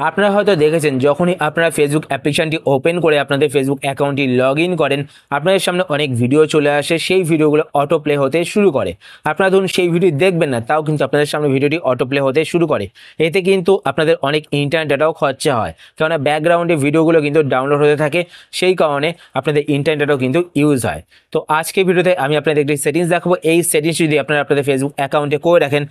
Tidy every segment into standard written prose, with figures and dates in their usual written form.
আপনারা হয়তো দেখেছেন যখনই আপনারা ফেসবুক অ্যাপ্লিকেশনটি ওপেন করে আপনাদের ফেসবুক অ্যাকাউন্টটি লগ ইন করেন, আপনাদের সামনে অনেক ভিডিও চলে আসে, সেই ভিডিওগুলো অটো প্লে হতে শুরু করে। আপনারা ধরুন সেই ভিডিও দেখবেন না, তাও কিন্তু আপনাদের সামনে ভিডিওটি অটো প্লে হতে শুরু করে। এতে কিন্তু আপনাদের অনেক ইন্টারনেট ডাটাও খরচা হয়, কেননা ব্যাকগ্রাউন্ডে ভিডিওগুলো কিন্তু ডাউনলোড হতে থাকে, সেই কারণে আপনাদের ইন্টারনেট ডাটাও কিন্তু ইউজ হয়। তো আজকে ভিডিওতে আমি আপনাদের একটি সেটিংস দেখাবো। এই সেটিংস যদি আপনারা আপনাদের ফেসবুক অ্যাকাউন্টে করে রাখেন,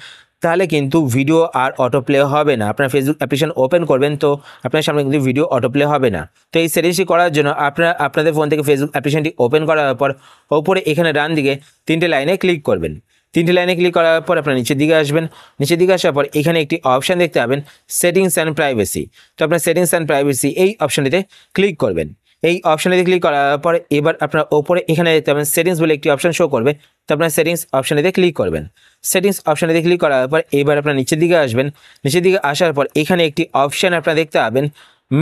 তাহলে কিন্তু ভিডিও আর অটো প্লে হবে না। আপনার ফেসবুক অ্যাপ্লিকেশন ওপেন করবেন, তো আপনার সামনে কিন্তু ভিডিও অটো প্লে হবে না। তো এই সেটিংসটি করার জন্য আপনারা আপনাদের ফোন থেকে ফেসবুক অ্যাপ্লিকেশনটি ওপেন করার পর ওপরে এখানে ডান দিকে তিনটে লাইনে ক্লিক করবেন। তিনটে লাইনে ক্লিক করার পর আপনার নিচের দিকে আসবেন। নিচের দিকে আসার পর এখানে একটি অপশান দেখতে পাবেন, সেটিংস অ্যান্ড প্রাইভেসি। তো আপনার সেটিংস অ্যান্ড প্রাইভেসি এই অপশানটিতে ক্লিক করবেন। এই অপশানটিতে ক্লিক করার পরে এবার আপনার ওপরে এখানে দেখতে পাবেন সেটিংস বলে একটি অপশান শো করবে। তো আপনার সেটিংস অপশানটিতে ক্লিক করবেন। সেটিংস অপশানটিতে ক্লিক করার পর এবার আপনার নিচের দিকে আসবেন। নিচের দিকে আসার পর এখানে একটি অপশান আপনারা দেখতে পাবেন,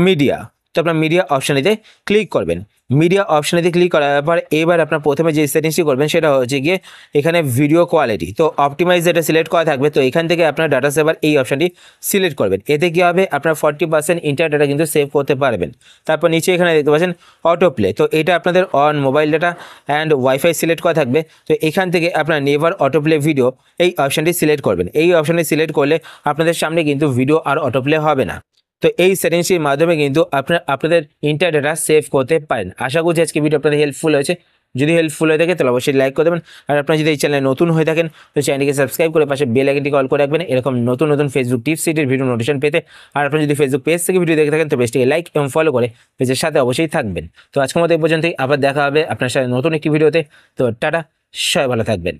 মিডিয়া। তো আপনার মিডিয়া অপশানটিতে ক্লিক করবেন। মিডিয়া অপশানটিতে ক্লিক করার পর এবার আপনার প্রথমে যে সেটিংসটি করবেন সেটা হচ্ছে গিয়ে এখানে ভিডিও কোয়ালিটি। তো অপটিমাইজ যেটা সিলেক্ট করা থাকবে, তো এখান থেকে আপনার ডাটা সেভার এই অপশানটি সিলেক্ট করবেন। এতে কী হবে, আপনার 40% ইন্টারনেট ডাটা কিন্তু সেভ করতে পারবেন। তারপর নিচে এখানে দেখতে পাচ্ছেন অটো প্লে, তো এটা আপনাদের on mobile data and wifi select করা থাকবে। তো এখান থেকে আপনার নেভার অটো প্লে ভিডিও এই অপশানটি সিলেক্ট করবেন। এই অপশানটি সিলেক্ট করলে আপনাদের সামনে কিন্তু ভিডিও আর অটো প্লে হবে না। তো এই সেটিংসটির মাধ্যমে কিন্তু আপনাদের ইন্টারনেট ডাটা সেভ করতে পারেন। আশা করছি আজকে ভিডিও আপনাদের হেল্পফুল হয়েছে। যদি হেল্পফুল হয়ে থাকে তাহলে অবশ্যই লাইক করে দেবেন। আর আপনারা যদি এই চ্যানেলে নতুন হয়ে থাকেন তো চ্যানেলটিকে সাবস্ক্রাইব করে পাশে বেল আইকনটি কল করে রাখবেন, এরকম নতুন নতুন ফেসবুক টিপস সিটের ভিডিও নোটিফিকেশন পেতে। আর আপনি যদি ফেসবুক পেজ থেকে ভিডিও দেখে থাকেন তো পেজটিকে লাইক এবং ফলো করে পেজের সাথে অবশ্যই থাকবেন। তো আজকের মতো এই পর্যন্তই, আবার দেখা হবে আপনার সাথে নতুন একটি ভিডিওতে। তো টাটা, সবাই ভালো থাকবেন।